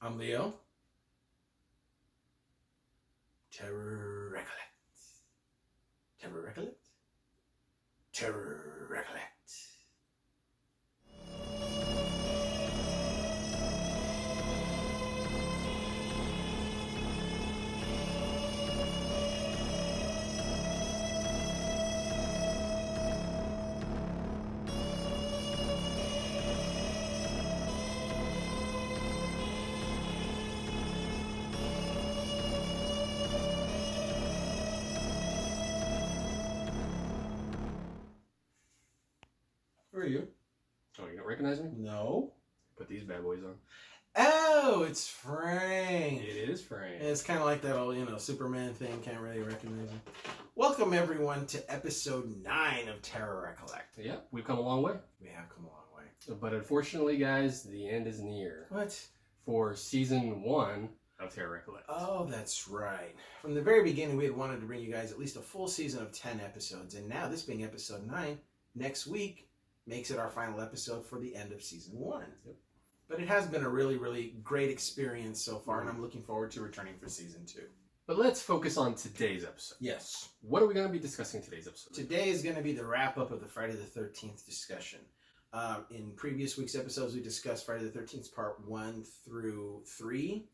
I'm Leo. Terror Recollect. Terror Recollect? Terror Recollect. Who are you? Oh, you don't recognize me? No. Put these bad boys on. Oh, it's Frank. It is Frank. It's kind of like that old, Superman thing. Can't really recognize him. Welcome, everyone, to episode 9 of Terror Recollect. Yeah, we've come a long way. We have come a long way. But unfortunately, guys, the end is near. What? For season 1 of Terror Recollect. Oh, that's right. From the very beginning, we had wanted to bring you guys at least a full season of 10 episodes. And now, this being episode 9, next week makes it our final episode for the end of season 1. Yep. But it has been a really, really great experience so far, and I'm looking forward to returning for season 2. But let's focus on today's episode. Yes. What are we going to be discussing in today's episode? Today is going to be the wrap-up of the Friday the 13th discussion. In previous week's episodes, we discussed Friday the 13th part 1 through 3,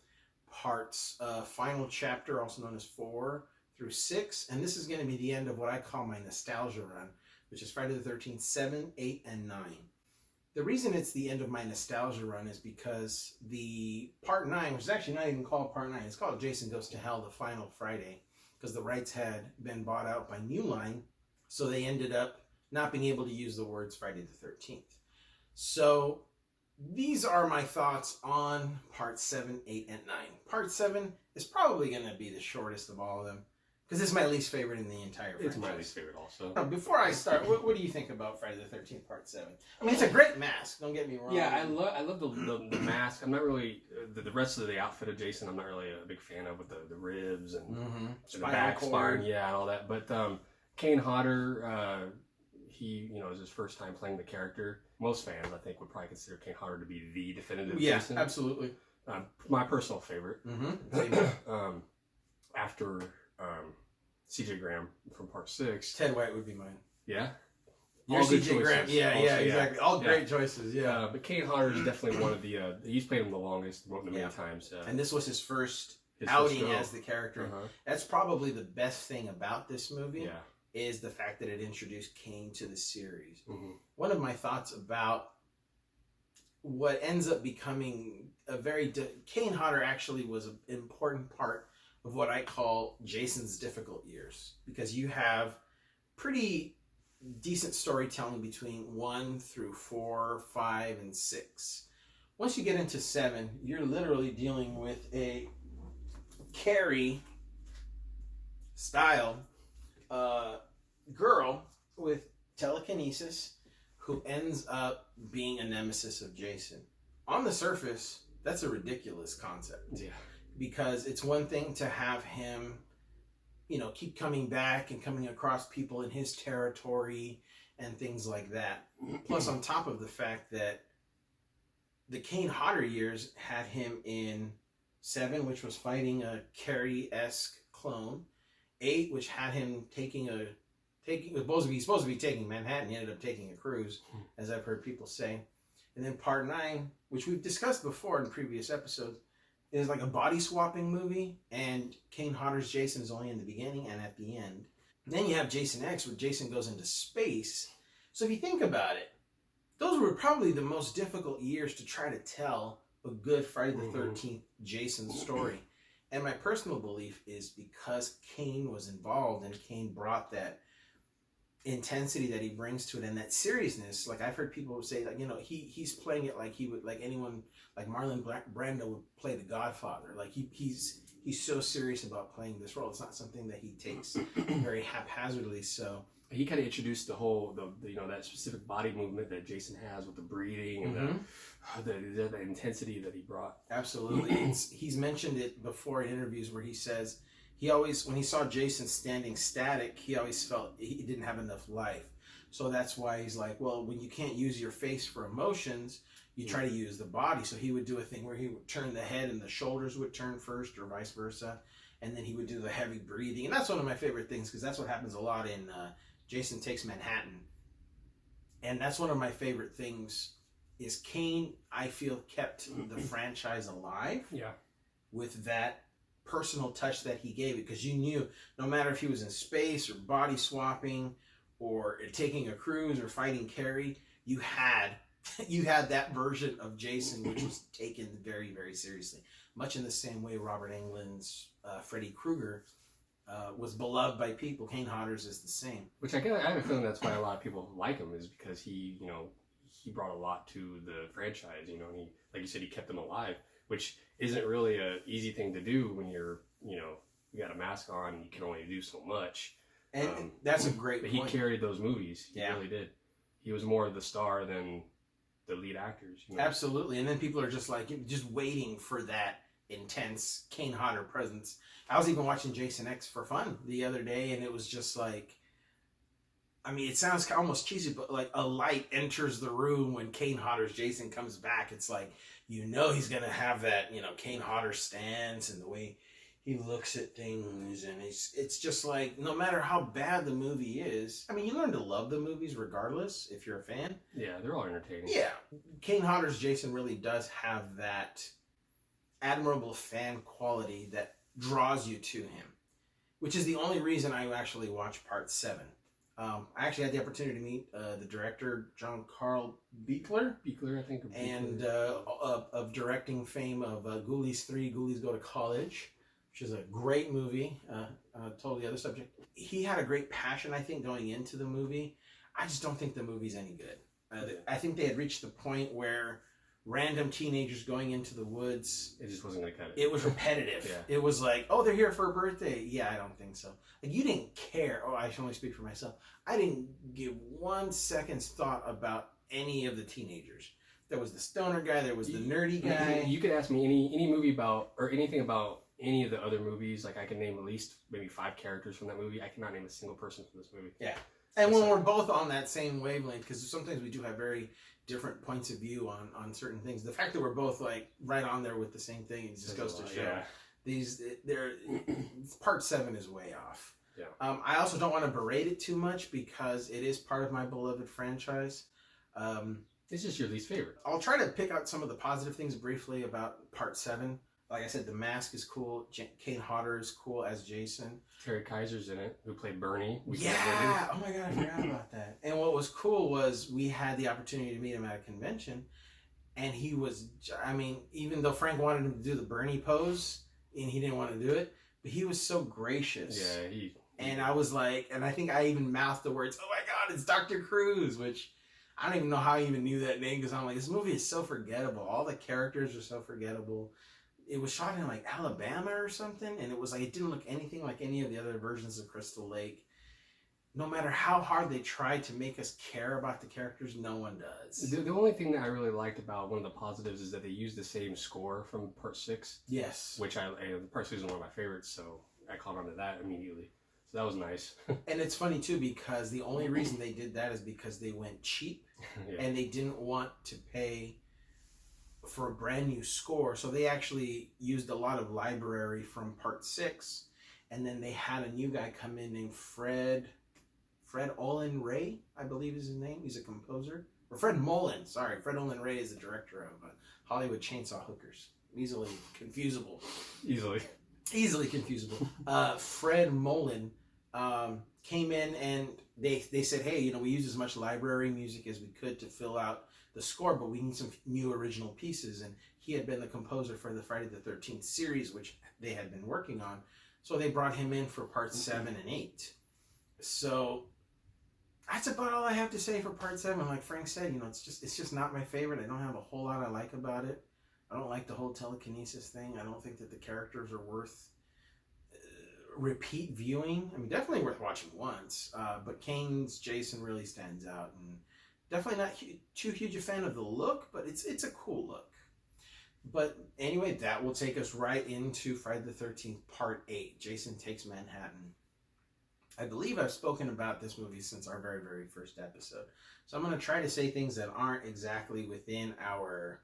parts final chapter, also known as 4 through 6, and this is going to be the end of what I call my nostalgia run, which is Friday the 13th, 7, 8, and 9. The reason it's the end of my nostalgia run is because the part 9, which is actually not even called part 9, it's called Jason Goes to Hell, the final Friday, because the rights had been bought out by New Line, so they ended up not being able to use the words Friday the 13th. So these are my thoughts on part 7, 8, and 9. Part 7 is probably going to be the shortest of all of them, because it's my least favorite in the entire franchise. It's my least favorite also. Now, before I start, what do you think about Friday the 13th part 7? I mean, it's a great mask, don't get me wrong. Yeah, I love the mask. I'm not really, the rest of the outfit of Jason, I'm not really a big fan of, with the ribs and, and the back spine, yeah, and all that. But Kane Hodder, he, is his first time playing the character. Most fans, I think, would probably consider Kane Hodder to be the definitive Jason. Yeah, absolutely. My personal favorite. After CJ Graham from part 6. Ted White would be mine. Yeah? Your CJ Graham. Yeah, also, exactly. All great choices, yeah. But Kane Hodder is definitely one of the, he's played him the longest, many times. And this was his first outing as the character. That's probably the best thing about this movie. Yeah. Is the fact that it introduced Kane to the series. One of my thoughts about what ends up becoming Kane Hodder actually was an important part of what I call Jason's difficult years, because you have pretty decent storytelling between 1 through 4, 5, and 6. Once you get into 7, you're literally dealing with a Carrie style girl with telekinesis who ends up being a nemesis of Jason. On the surface, that's a ridiculous concept. Yeah. Because it's one thing to have him, keep coming back and coming across people in his territory and things like that. Plus, on top of the fact that the Kane Hodder years had him in 7, which was fighting a Carrie-esque clone. 8, which had him supposed to be taking Manhattan. He ended up taking a cruise, as I've heard people say. And then part 9, which we've discussed before in previous episodes, is like a body swapping movie, and Kane Hodder's Jason is only in the beginning and at the end. And then you have Jason X, where Jason goes into space. So if you think about it, those were probably the most difficult years to try to tell a good Friday the 13th Jason story. And my personal belief is because Kane was involved and Kane brought that intensity that he brings to it and that seriousness. Like I've heard people say, like, he's playing it like he would, like anyone, like Marlon Brando would play the Godfather. Like he's so serious about playing this role. It's not something that he takes very haphazardly. So he kind of introduced the whole, that specific body movement that Jason has with the breathing and the intensity that he brought. Absolutely. He's mentioned it before in interviews where he says he always, when he saw Jason standing static, he always felt he didn't have enough life. So that's why he's like, well, when you can't use your face for emotions, you try to use the body. So he would do a thing where he would turn the head and the shoulders would turn first, or vice versa. And then he would do the heavy breathing. And that's one of my favorite things, because that's what happens a lot in Jason Takes Manhattan. And that's one of my favorite things is Kane, I feel, kept the franchise alive. Yeah. With that personal touch that he gave it, because you knew no matter if he was in space or body swapping or taking a cruise or fighting Carrie, you had that version of Jason, which was taken very, very seriously. Much in the same way Robert Englund's Freddy Krueger was beloved by people. Kane Hodder's is the same. Which I have a feeling that's why a lot of people like him, is because he brought a lot to the franchise. And he, like you said, he kept them alive, which isn't really a easy thing to do when you got a mask on and you can only do so much. And that's a great point. He carried those movies. He really did. He was more of the star than the lead actors. Absolutely. And then people are just waiting for that intense Kane Hodder presence. I was even watching Jason X for fun the other day, and it was just like, I mean, it sounds almost cheesy, but like a light enters the room when Kane Hodder's Jason comes back. It's like, he's going to have that, Kane Hodder stance and the way he looks at things. And it's just like, no matter how bad the movie is, I mean, you learn to love the movies regardless if you're a fan. Yeah, they're all entertaining. Yeah. Kane Hodder's Jason really does have that admirable fan quality that draws you to him, which is the only reason I actually watched Part 7. I actually had the opportunity to meet the director, John Carl Buechler, I think, and of directing fame of Ghoulies 3, Ghoulies Go to College, which is a great movie, totally other subject. He had a great passion, I think, going into the movie. I just don't think the movie's any good. I think they had reached the point where random teenagers going into the woods, it just wasn't going to cut it. It was repetitive. Yeah. It was like, oh, they're here for a birthday. Yeah, I don't think so. Like, you didn't care. Oh, I should only speak for myself. I didn't give 1 second's thought about any of the teenagers. There was the stoner guy. There was the nerdy guy. You could ask me any movie about, or anything about any of the other movies. Like, I can name at least maybe 5 characters from that movie. I cannot name a single person from this movie. Yeah. And when we're both on that same wavelength, because sometimes we do have very different points of view on certain things. The fact that we're both like right on there with the same thing, it just goes to show Part 7 is way off. Yeah. I also don't want to berate it too much because it is part of my beloved franchise. It's just your least favorite. I'll try to pick out some of the positive things briefly about Part 7. Like I said, the mask is cool. Kane Hodder is cool as Jason. Terry Kaiser's in it, who played Bernie. Yeah! Oh my god, I forgot about that. And what was cool was we had the opportunity to meet him at a convention. And he was, I mean, even though Frank wanted him to do the Bernie pose, and he didn't want to do it, but he was so gracious. Yeah, And I was like, and I think I even mouthed the words, oh my god, it's Dr. Cruz, which I don't even know how I even knew that name, because I'm like, this movie is so forgettable. All the characters are so forgettable. It was shot in like Alabama or something, and it was like, it didn't look anything like any of the other versions of Crystal Lake. No matter how hard they tried to make us care about the characters, no one does. The only thing that I really liked about one of the positives is that they used the same score from Part 6. Yes. Which Part 6 is one of my favorites, so I caught on to that immediately. So that was nice. And it's funny too, because the only reason they did that is because they went cheap. Yeah. And they didn't want to pay for a brand new score, so they actually used a lot of library from Part 6, and then they had a new guy come in named Fred Olin Ray, I believe is his name. He's a composer. Or Fred Mullen, sorry. Fred Olin Ray is the director of Hollywood Chainsaw Hookers. Easily confusable. Easily confusable. Fred Mullen came in, and they said, hey, we used as much library music as we could to fill out the score, but we need some new original pieces. And he had been the composer for the Friday the 13th series, which they had been working on. So they brought him in for Parts 7 and 8. So that's about all I have to say for Part 7. Like Frank said, it's just not my favorite. I don't have a whole lot I like about it. I don't like the whole telekinesis thing. I don't think that the characters are worth repeat viewing. I mean, definitely worth watching once. But Kane's Jason really stands out, and definitely not too huge a fan of the look, but it's a cool look. But anyway, that will take us right into Friday the 13th Part 8, Jason Takes Manhattan. I believe I've spoken about this movie since our very, very first episode. So I'm going to try to say things that aren't exactly within our...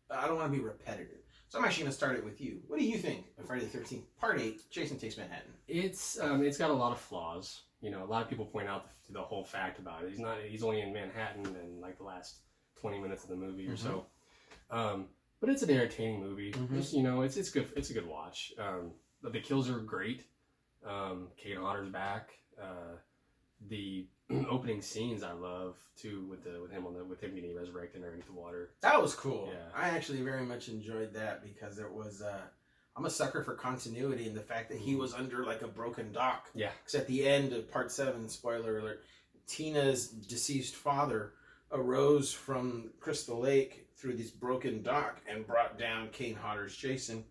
I don't want to be repetitive. So I'm actually going to start it with you. What do you think of Friday the 13th, Part 8, Jason Takes Manhattan? It's got a lot of flaws. You know, a lot of people point out the whole fact about it. He's only in Manhattan in like the last 20 minutes of the movie or so. But it's an entertaining movie. It's, you know, it's good. It's a good watch. The kills are great. Kane Hodder's back. The opening scenes I love too, with him getting resurrected underneath the water. That was cool. Yeah. I actually very much enjoyed that because it was. I'm a sucker for continuity and the fact that he was under like a broken dock. Yeah. Because at the end of Part 7, spoiler alert, Tina's deceased father arose from Crystal Lake through this broken dock and brought down Kane Hodder's Jason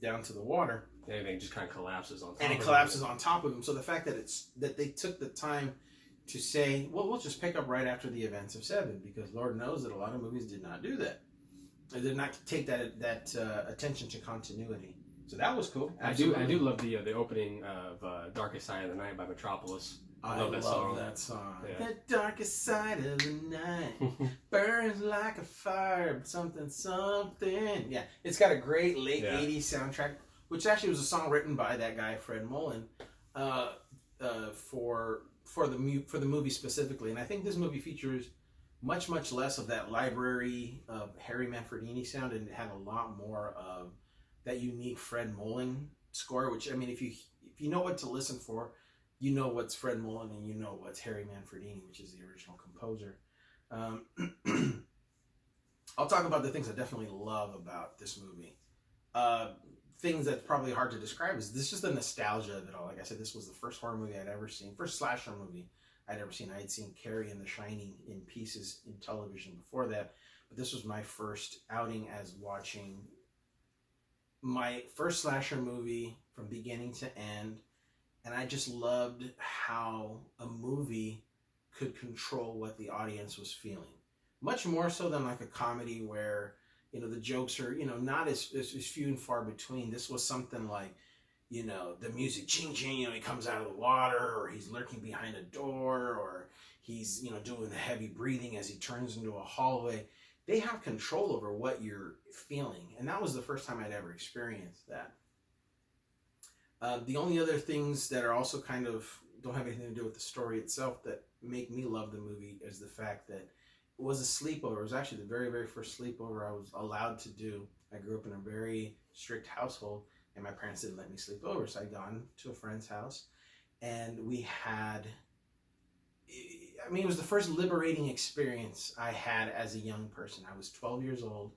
down to the water. And everything just kind of collapses on top and it collapses on top of him. So the fact that they took the time to say, well, we'll just pick up right after the events of 7, because Lord knows that a lot of movies did not do that. They did not take that attention to continuity. So that was cool. Absolutely. I do love the opening of Darkest Side of the Night by Metropolis. I love that song. Yeah. The darkest side of the night burns like a fire, something. Yeah, it's got a great late 80s soundtrack, which actually was a song written by that guy Fred Mullen for the movie specifically. And I think this movie features much less of that library of Harry Manfredini sound, and it had a lot more of that unique Fred Mullen score. Which, I mean, if you know what to listen for, you know what's Fred Mullen and you know what's Harry Manfredini, which is the original composer. I'll talk about the things I definitely love about this movie. Things that's probably hard to describe is this, just the nostalgia of it all. Like I said, this was the first horror movie I'd ever seen, first slasher movie I'd ever seen. I had seen Carrie and The Shining in pieces in television before that, but this was my first outing as watching my first slasher movie from beginning to end. And I just loved how a movie could control what the audience was feeling. Much more so than like a comedy where, you know, the jokes are, you know, not as few and far between. This was something like, you know, the music, ching ching, you know, he comes out of the water, or he's lurking behind a door, or he's, you know, doing the heavy breathing as he turns into a hallway. They have control over what you're feeling. And that was the first time I'd ever experienced that. The only other things that are also kind of don't have anything to do with the story itself that make me love the movie is the fact that it was a sleepover. It was actually the very, very first sleepover I was allowed to do. I grew up in a very strict household, and my parents didn't let me sleep over. So I'd gone to a friend's house, and we had, I mean, it was the first liberating experience I had as a young person. I was 12 years old,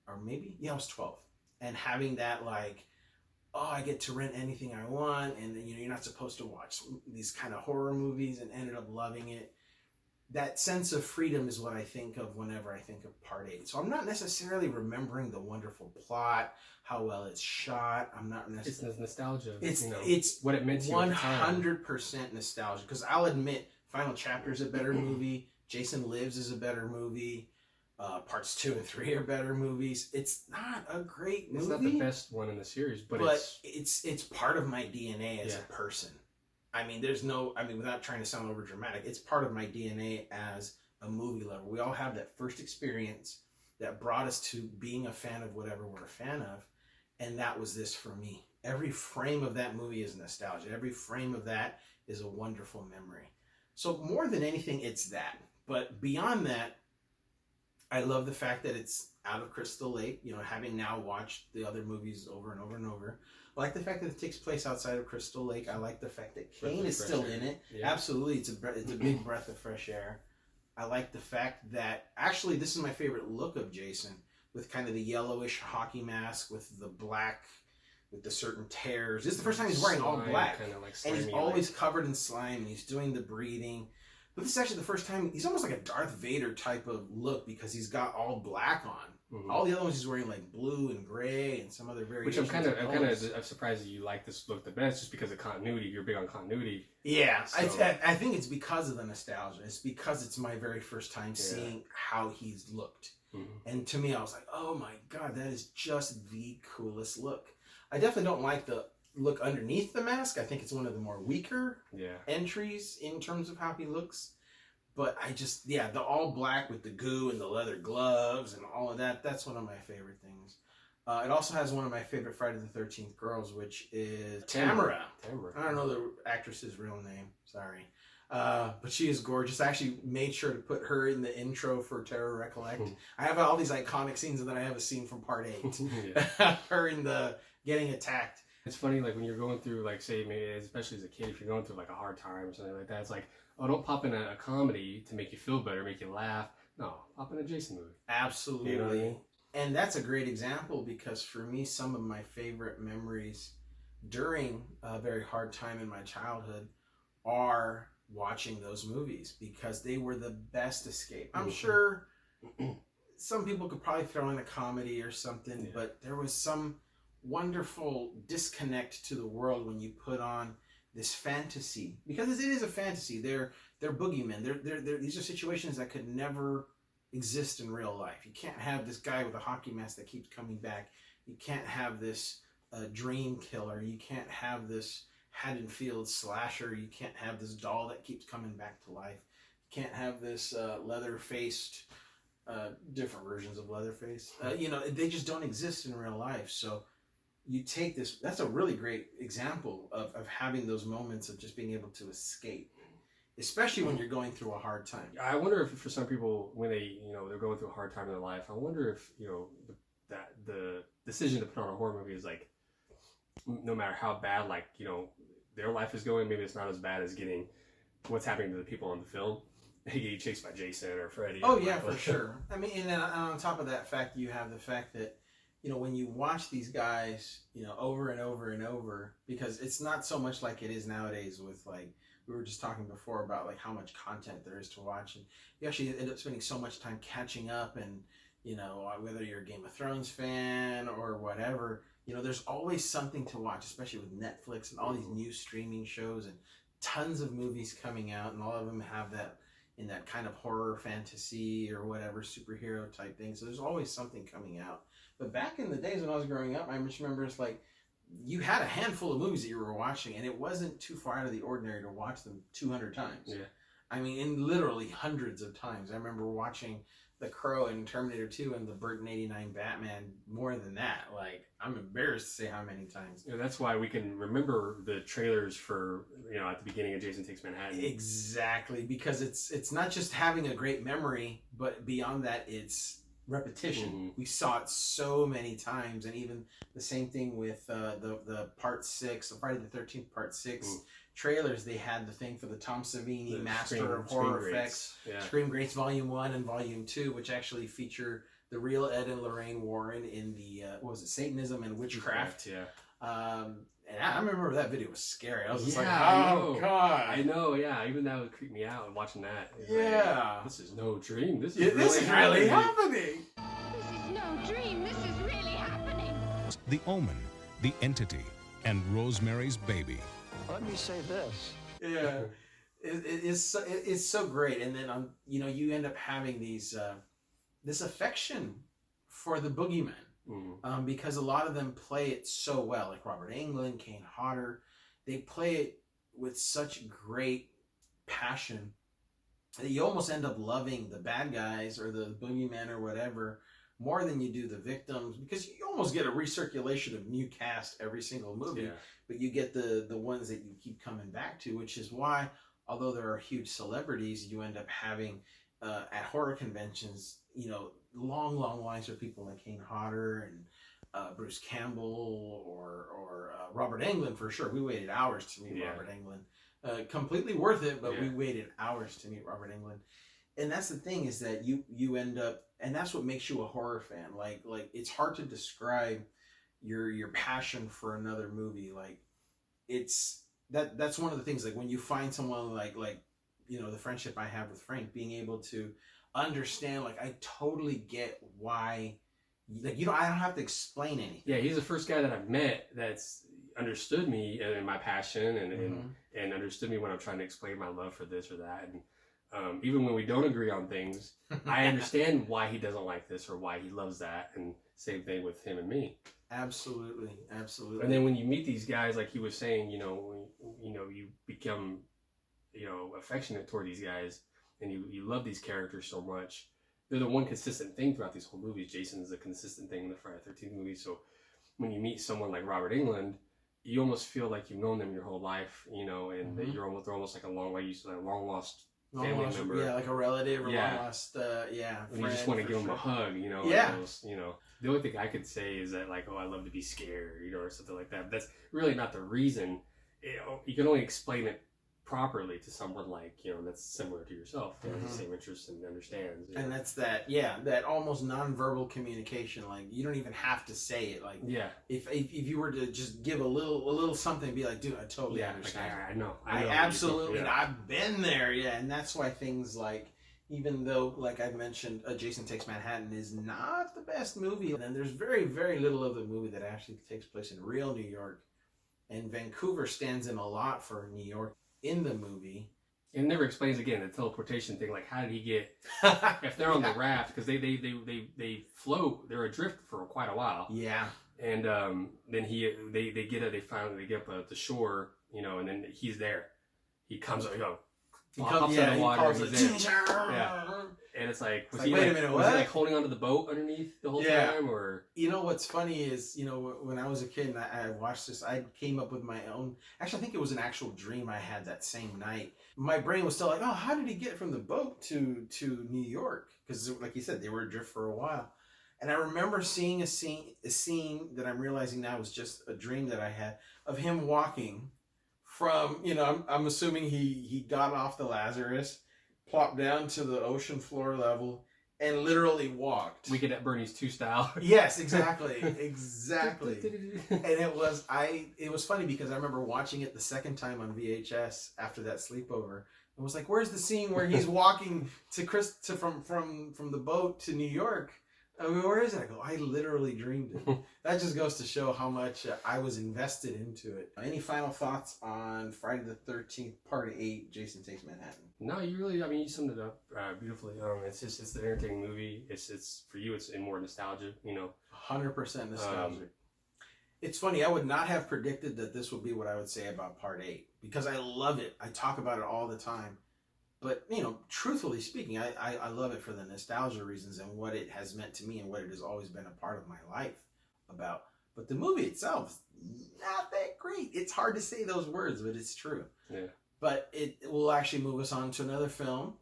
or maybe, yeah, I was 12. And having that, like, oh, I get to rent anything I want, and you know, you're not supposed to watch these kind of horror movies, and ended up loving it. That sense of freedom is what I think of whenever I think of Part 8. So I'm not necessarily remembering the wonderful plot, how well it's shot. I'm not necessarily... It's nostalgia. It's, you know, it's what it meant to you 100% nostalgia. Because I'll admit, Final Chapter is a better movie. Jason Lives is a better movie. Parts 2 and 3 are better movies. It's not a great movie. It's not the best one in the series, but it's part of my DNA as a person. I mean, without trying to sound over dramatic, it's part of my DNA as a movie lover. We all have that first experience that brought us to being a fan of whatever we're a fan of, and that was this for me. Every frame of that movie is nostalgia. Every frame of that is a wonderful memory. So more than anything, it's that. But beyond that, I love the fact that it's out of Crystal Lake, you know, having now watched the other movies over and over and over. I like the fact that it takes place outside of Crystal Lake. I like the fact that Kane is still in it. Yeah. Absolutely, it's a big breath of fresh air. I like the fact that, actually, this is my favorite look of Jason, with kind of the yellowish hockey mask, with the black, with the certain tears. This is the first time he's wearing all black. Kind of like slimy, and he's always covered in slime, and he's doing the breathing. But this is actually the first time, he's almost like a Darth Vader type of look, because he's got all black on. Mm-hmm. All the other ones he's wearing like blue and gray and some other variations. Which I'm surprised that you like this look the best, just because of continuity. You're big on continuity. Yeah, so. I think it's because of the nostalgia. It's because it's my very first time seeing how he's looked. Mm-hmm. And to me, I was like, oh my God, that is just the coolest look. I definitely don't like the look underneath the mask, I think it's one of the more weaker Yeah. entries in terms of how he looks. But I just, yeah, the all black with the goo and the leather gloves and all of that, that's one of my favorite things. It also has one of my favorite Friday the 13th girls, which is Tamara. I don't know the actress's real name, sorry. But she is gorgeous. I actually made sure to put her in the intro for Terror Recollect. I have all these iconic scenes, and then I have a scene from part 8. Her in the getting attacked. It's funny, like when you're going through, like, say, maybe especially as a kid, if you're going through like a hard time or something like that, it's like, oh, don't pop in a comedy to make you feel better, make you laugh. No, pop in a Jason movie. Absolutely. You know what I mean? And that's a great example, because for me, some of my favorite memories during a very hard time in my childhood are watching those movies, because they were the best escape. I'm sure some people could probably throw in a comedy or something, but there was some wonderful disconnect to the world when you put on this fantasy, because it is a fantasy. They're boogeymen. These are situations that could never exist in real life. You can't have this guy with a hockey mask that keeps coming back. You can't have this dream killer. You can't have this Haddonfield slasher. You can't have this doll that keeps coming back to life. You can't have this leather-faced, different versions of Leatherface. They just don't exist in real life. So you take this, that's a really great example of having those moments of just being able to escape, especially when you're going through a hard time. I wonder if for some people, when they're going through a hard time in their life, I wonder if, that the decision to put on a horror movie is like, no matter how bad, like, their life is going, maybe it's not as bad as getting what's happening to the people in the film. They get chased by Jason or Freddy. Oh, yeah, for sure. I mean, and on top of that fact, you have the fact that, when you watch these guys, over and over and over, because it's not so much like it is nowadays with, like, we were just talking before about, like, how much content there is to watch. And you actually end up spending so much time catching up, and, whether you're a Game of Thrones fan or whatever, there's always something to watch, especially with Netflix and all these new streaming shows and tons of movies coming out, and all of them have that in that kind of horror fantasy or whatever superhero type thing. So there's always something coming out. But back in the days when I was growing up, I just remember it's like you had a handful of movies that you were watching, and it wasn't too far out of the ordinary to watch them 200 times. Yeah. I mean, in literally hundreds of times. I remember watching The Crow and Terminator 2 and the Burton 89 Batman more than that. Like, I'm embarrassed to say how many times. That's why we can remember the trailers for, at the beginning of Jason Takes Manhattan. Exactly, because it's not just having a great memory, but beyond that, it's repetition. Mm-hmm. We saw it so many times, and even the same thing with the Part 6, the Friday the 13th Part 6 trailers. They had the thing for the Tom Savini Master of Horror Effects, Scream Greats Volume 1 and Volume 2, which actually feature the real Ed and Lorraine Warren in the, Satanism and Witchcraft. Yeah. And I remember that video was scary. I was just like, oh, God. I know, yeah. Even that would creep me out watching that. Like, this is no dream. This is really happening. This is no dream. This is really happening. The Omen, The Entity, and Rosemary's Baby. Let me say this. Yeah. It's so great. And then, you end up having these this affection for the boogeyman. Because a lot of them play it so well, like Robert Englund, Kane Hodder. They play it with such great passion that you almost end up loving the bad guys or the boogeyman or whatever more than you do the victims, because you almost get a recirculation of new cast every single movie, but you get the ones that you keep coming back to, which is why, although there are huge celebrities, you end up having at horror conventions, long lines of people like Kane Hodder and Bruce Campbell or Robert Englund for sure. We waited hours to meet Robert Englund. Completely worth it, but we waited hours to meet Robert Englund. And that's the thing, is that you end up, and that's what makes you a horror fan. Like it's hard to describe your passion for another movie. Like that's one of the things. Like when you find someone like the friendship I have with Frank, being able to understand, like, I totally get why, like, I don't have to explain anything. Yeah, he's the first guy that I've met that's understood me and my passion and understood me when I'm trying to explain my love for this or that. And Even when we don't agree on things, I understand why he doesn't like this or why he loves that, and same thing with him and me. Absolutely. And then when you meet these guys, like he was saying, you become, affectionate toward these guys, and you love these characters so much. They're the one consistent thing throughout these whole movies. Jason is a consistent thing in the Friday the 13th movies. So when you meet someone like Robert Englund, you almost feel like you've known them your whole life, and that they're almost like a long lost family member. Yeah, like a relative or long lost, and you just want to give them a hug, Yeah. The only thing I could say is that, like, I love to be scared, or something like that. But that's really not the reason. You can only explain it properly to someone like, that's similar to yourself, the same interests and understands. And that's that almost nonverbal communication. Like, you don't even have to say it. Like, if you were to just give a little something, be like, dude, I totally understand. Like, I know. I absolutely, I've been there. Yeah, and that's why things like, even though, like I mentioned, Jason Takes Manhattan is not the best movie, and there's very, very little of the movie that actually takes place in real New York, and Vancouver stands in a lot for New York in the movie. It never explains again the teleportation thing. Like, how did he get? If they're on the raft, because they float, they're adrift for quite a while. Yeah. And then they get up at the shore, and then he's there. He comes up, he pops out of the water. He's there. Yeah. And it's like, was he wait a minute, was what? he like holding onto the boat underneath the whole time, or? What's funny is, when I was a kid and I watched this, I came up with my own. Actually, I think it was an actual dream I had that same night. My brain was still like, oh, how did he get from the boat to New York? Because, like you said, they were adrift for a while. And I remember seeing a scene that I'm realizing now was just a dream that I had of him walking from, I'm assuming he got off the Lazarus, plopped down to the ocean floor level, and literally walked. We get at Bernie's 2 style. Yes, exactly. And it was funny because I remember watching it the second time on VHS after that sleepover. It was like, where's the scene where he's walking from the boat to New York? I mean, where is it? I go, I literally dreamed it. That just goes to show how much I was invested into it. Any final thoughts on Friday the 13th, Part 8, Jason Takes Manhattan? No, you summed it up beautifully. It's an entertaining movie. It's for you, it's in more nostalgia, 100% nostalgia. It's funny, I would not have predicted that this would be what I would say about Part 8, because I love it. I talk about it all the time. But, truthfully speaking, I love it for the nostalgia reasons and what it has meant to me and what it has always been a part of my life about. But the movie itself is not that great. It's hard to say those words, but it's true. Yeah. But it will actually move us on to another film,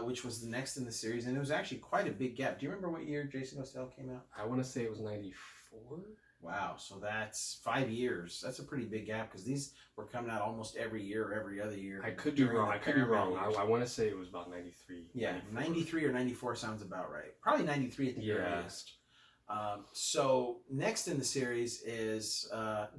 which was the next in the series. And it was actually quite a big gap. Do you remember what year Jason Goes to Hell came out? I want to say it was 94. Wow, so that's 5 years. That's a pretty big gap because these were coming out almost every year or every other year. I could be wrong. I want to say it was about 93. Yeah, 94. 93 or 94 sounds about right. Probably 93 at the earliest. So next in the series is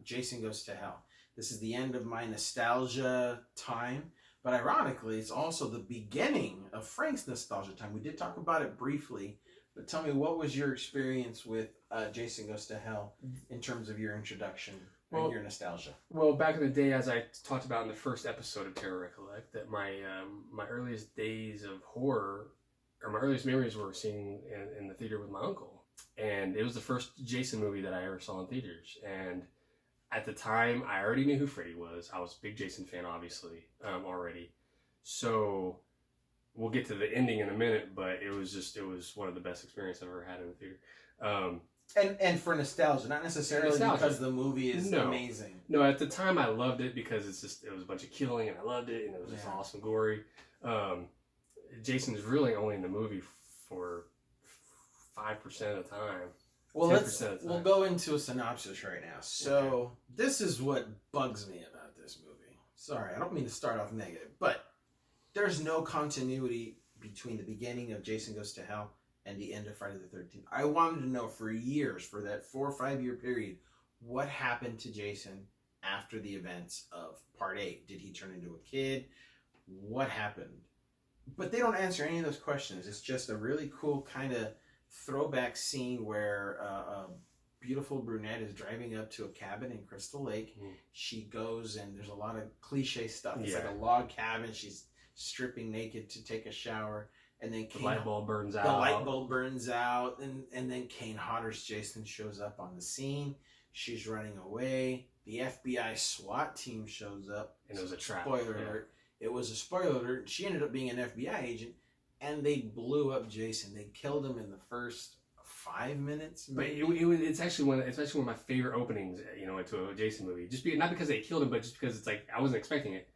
Jason Goes to Hell. This is the end of my nostalgia time. But ironically, it's also the beginning of Frank's nostalgia time. We did talk about it briefly. But tell me, what was your experience with Jason Goes to Hell in terms of your introduction and your nostalgia? Well, back in the day, as I talked about in the first episode of Terror Recollect, that my earliest days of horror, or my earliest memories were seeing in the theater with my uncle. And it was the first Jason movie that I ever saw in theaters. And at the time, I already knew who Freddy was. I was a big Jason fan, obviously, already. So we'll get to the ending in a minute, but it was one of the best experiences I've ever had in the theater. And for nostalgia, not necessarily because the movie is amazing. No, at the time I loved it because it was a bunch of killing and I loved it and it was just awesome, gory. Jason's really only in the movie for 5% of the time. Well, we'll go into a synopsis right now. So this is what bugs me about this movie. Sorry, I don't mean to start off negative, but there's no continuity between the beginning of Jason Goes to Hell and the end of Friday the 13th. I wanted to know for years, for that 4 or 5 year period, what happened to Jason after the events of Part 8. Did he turn into a kid? What happened? But they don't answer any of those questions. It's just a really cool kind of throwback scene where a beautiful brunette is driving up to a cabin in Crystal Lake. She goes, and there's a lot of cliche stuff. It's like a log cabin. She's stripping naked to take a shower, and then The light bulb burns out. The light bulb burns out, and then Kane Hodder's Jason shows up on the scene. She's running away. The FBI SWAT team shows up. And it was a trap. Spoiler alert. It was a spoiler alert. She ended up being an FBI agent, and they blew up Jason. They killed him in the first 5 minutes. But it's actually one of my favorite openings, into a Jason movie. Not because they killed him, but just because it's like I wasn't expecting it.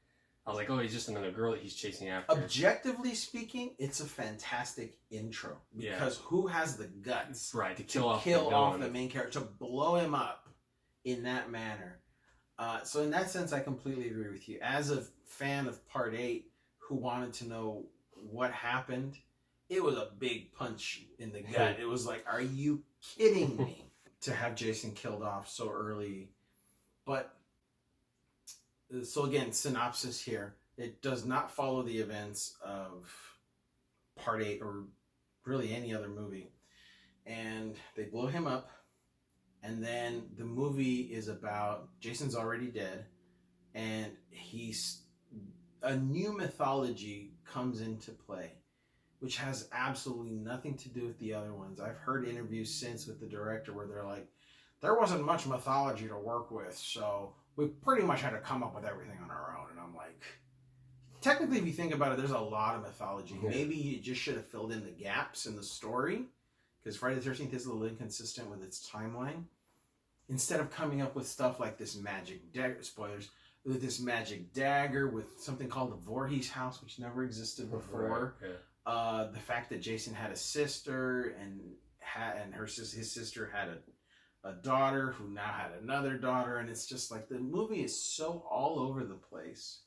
I was like, oh, he's just another girl that he's chasing after. Objectively speaking, it's a fantastic intro because who has the guts to kill off the main character, to blow him up in that manner? So in that sense, I completely agree with you. As a fan of Part 8 who wanted to know what happened, it was a big punch in the gut. It was like, are you kidding me? To have Jason killed off so early. But, so again, synopsis here. It does not follow the events of Part 8 or really any other movie. And they blow him up. And then the movie is about Jason's already dead. And a new mythology comes into play, which has absolutely nothing to do with the other ones. I've heard interviews since with the director where they're like, there wasn't much mythology to work with, so we pretty much had to come up with everything on our own. And I'm like, technically, if you think about it, there's a lot of mythology. Yeah. Maybe you just should have filled in the gaps in the story, because Friday the 13th is a little inconsistent with its timeline. Instead of coming up with stuff like this magic dagger, spoilers, with this magic dagger, with something called the Voorhees house, which never existed before. Right. Yeah. The fact that Jason had a sister and his sister had a daughter who now had another daughter, and it's just like the movie is so all over the place.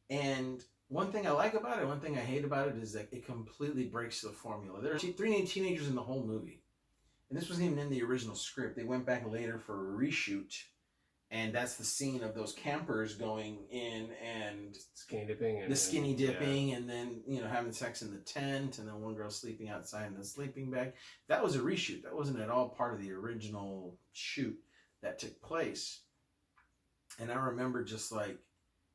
And one thing I like about it, one thing I hate about it is that it completely breaks the formula. There are 3 teenagers in the whole movie. And this wasn't even in the original script. They went back later for a reshoot. And that's the scene of those campers going in and skinny dipping. And then, having sex in the tent, and then one girl sleeping outside in the sleeping bag. That was a reshoot. That wasn't at all part of the original shoot that took place. And I remember just like,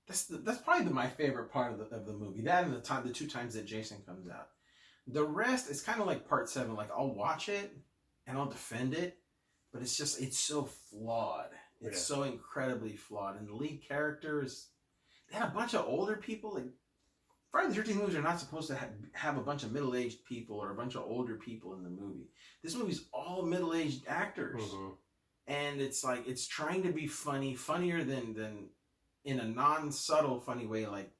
that's probably my favorite part of the movie. That and the 2 times that Jason comes out. The rest is kind of like Part 7. Like, I'll watch it and I'll defend it, but it's so flawed. It's so incredibly flawed. And the lead characters, they had a bunch of older people. Like, Friday the 13th movies are not supposed to have a bunch of middle-aged people or a bunch of older people in the movie. This movie's all middle-aged actors. Mm-hmm. And it's like, it's trying to be funnier than in a non-subtle funny way, like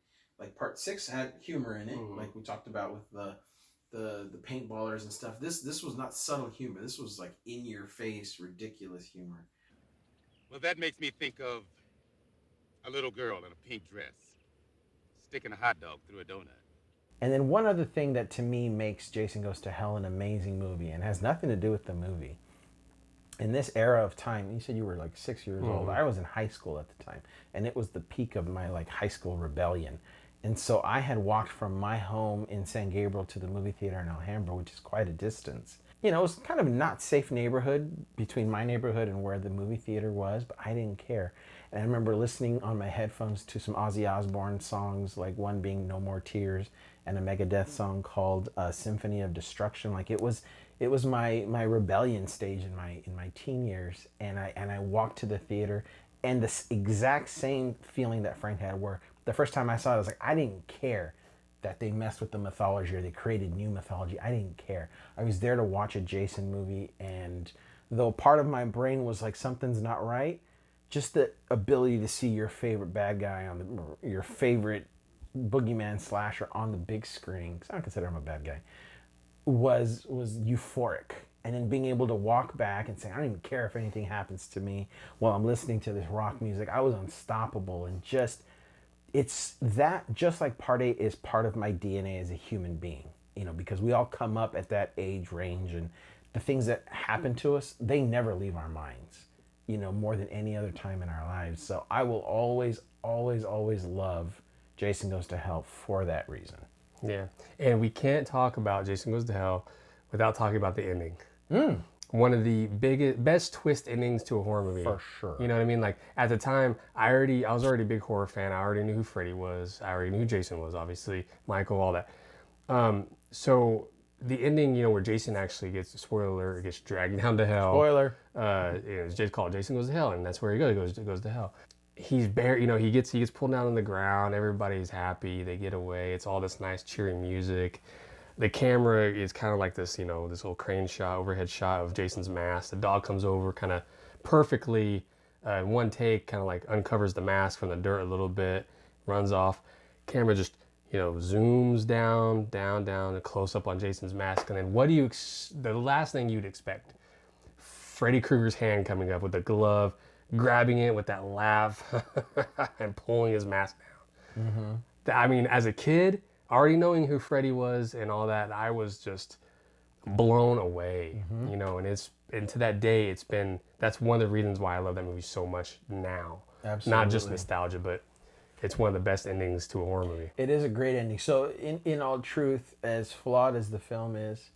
Part 6 had humor in it, like we talked about with the paintballers and stuff. This was not subtle humor. This was like in-your-face, ridiculous humor. Well, that makes me think of a little girl in a pink dress sticking a hot dog through a donut. And then one other thing that to me makes Jason Goes to Hell an amazing movie, and has nothing to do with the movie. In this era of time, you said you were like 6 years old. I was in high school at the time, and it was the peak of my like high school rebellion. And so I had walked from my home in San Gabriel to the movie theater in Alhambra, which is quite a distance. It was kind of a not safe neighborhood between my neighborhood and where the movie theater was, but I didn't care. And I remember listening on my headphones to some Ozzy Osbourne songs, like one being No More Tears, and a Megadeth song called Symphony of Destruction. Like it was my rebellion stage in my teen years, and I walked to the theater, and this exact same feeling that Frank had, where the first time I saw it, I was like, I didn't care that they messed with the mythology or they created new mythology. I didn't care. I was there to watch a Jason movie, and though part of my brain was like, something's not right, just the ability to see your favorite bad guy your favorite boogeyman slasher on the big screen, because I don't consider him a bad guy, was euphoric. And then being able to walk back and say, I don't even care if anything happens to me while I'm listening to this rock music. I was unstoppable, and it's that, just like Part 8 is part of my DNA as a human being, because we all come up at that age range, and the things that happen to us, they never leave our minds, more than any other time in our lives. So I will always, always, always love Jason Goes to Hell for that reason. Yeah. And we can't talk about Jason Goes to Hell without talking about the ending. one of the best twist endings to a horror movie. For sure. You know what I mean? Like at the time, I was already a big horror fan. I already knew who Freddy was. I already knew who Jason was, obviously, Michael, all that. So the ending, you know, where Jason actually gets, spoiler alert, gets dragged down to hell. Spoiler. It's just called Jason Goes to Hell, and that's where he goes to hell. He's you know, he gets pulled down on the ground. Everybody's happy. They get away. It's all this nice cheering music. The camera is kind of like this, you know, this little crane shot, overhead shot of Jason's mask. The dog comes over kind of perfectly in one take, kind of like uncovers the mask from the dirt a little bit, runs off. Camera just, you know, zooms down, a close up on Jason's mask. And then the last thing you'd expect, Freddy Krueger's hand coming up with the glove, grabbing it with that laugh and pulling his mask down. Mm-hmm. I mean, as a kid, already knowing who Freddy was and all that, I was just blown away, you know, and to that day, that's one of the reasons why I love that movie so much now. Absolutely. Not just nostalgia, but it's one of the best endings to a horror movie. It is a great ending. So in all truth, as flawed as the film is,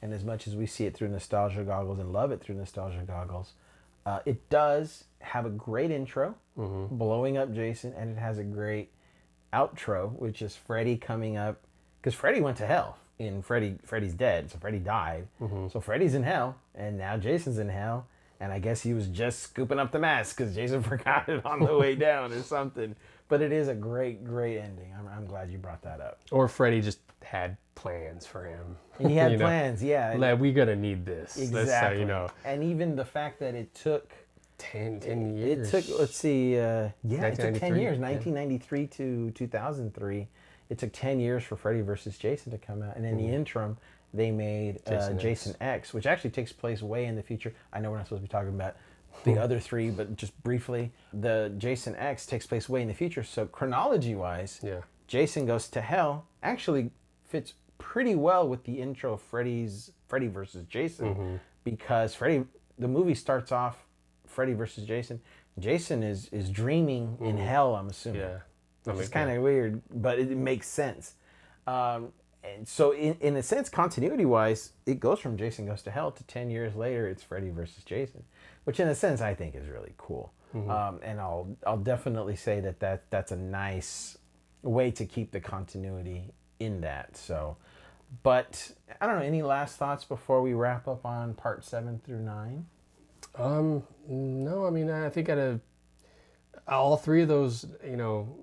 and as much as we see it through nostalgia goggles and love it through nostalgia goggles, it does have a great intro, blowing up Jason, and it has a great outro, which is Freddy coming up, because Freddy went to hell in Freddy's dead, so Freddy died. So Freddy's in hell, and now Jason's in hell, and I guess he was just scooping up the mask because Jason forgot it on the way down or something. But it is a great ending. I'm glad you brought that up. Or Freddy just had plans for him. He had plans, yeah. Like, we're gonna need this. Exactly. You know. And even the fact that it took 10 years. It took, let's see, it took 10 years, 1993 to 2003. It took 10 years for Freddy vs. Jason to come out. And in the interim, they made Jason X, which actually takes place way in the future. I know we're not supposed to be talking about the other three, but just briefly, the Jason X takes place way in the future. So chronology-wise, Jason Goes to Hell actually fits pretty well with the intro of Freddy vs. Jason, because the movie starts off Freddy versus Jason. Jason is dreaming in hell, I'm assuming. Yeah. Which is kind of weird, but it makes sense. And so in a sense, continuity-wise, it goes from Jason Goes to Hell to 10 years later, it's Freddy versus Jason, which in a sense I think is really cool. And I'll definitely say that's a nice way to keep the continuity in that. So, but I don't know, any last thoughts before we wrap up on part 7 through 9? No, I mean, I think all three of those, you know,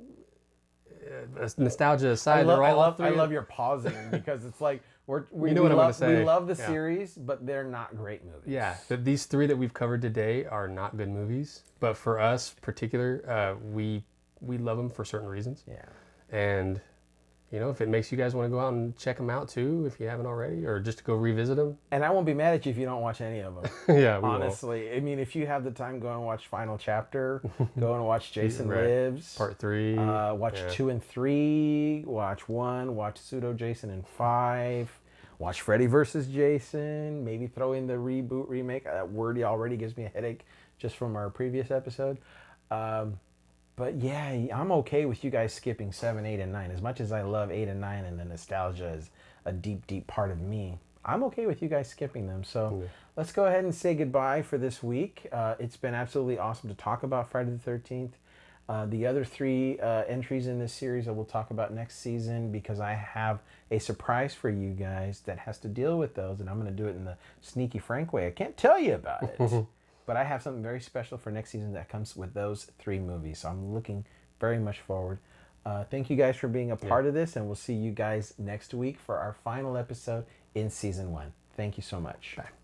nostalgia aside, I love your pausing because it's like we love the series, but they're not great movies. Yeah, these three that we've covered today are not good movies, but for us, particular, we love them for certain reasons. Yeah, and you know, if it makes you guys want to go out and check them out too, if you haven't already, or just to go revisit them. And I won't be mad at you if you don't watch any of them. Yeah, honestly. I mean, if you have the time, go and watch Final Chapter. Go and watch Jason Lives. Part 3. Watch 2 and 3. Watch 1. Watch Pseudo Jason and 5. Watch Freddy vs. Jason. Maybe throw in the reboot, remake. That word already gives me a headache just from our previous episode. But yeah, I'm okay with you guys skipping 7, 8, and 9. As much as I love 8 and 9 and the nostalgia is a deep, deep part of me, I'm okay with you guys skipping them. So let's go ahead and say goodbye for this week. It's been absolutely awesome to talk about Friday the 13th. The other 3 entries in this series I will talk about next season, because I have a surprise for you guys that has to deal with those, and I'm going to do it in the sneaky Frank way. I can't tell you about it. But I have something very special for next season that comes with those 3 movies. So I'm looking very much forward. Thank you guys for being a part of this, and we'll see you guys next week for our final episode in season 1. Thank you so much. Bye.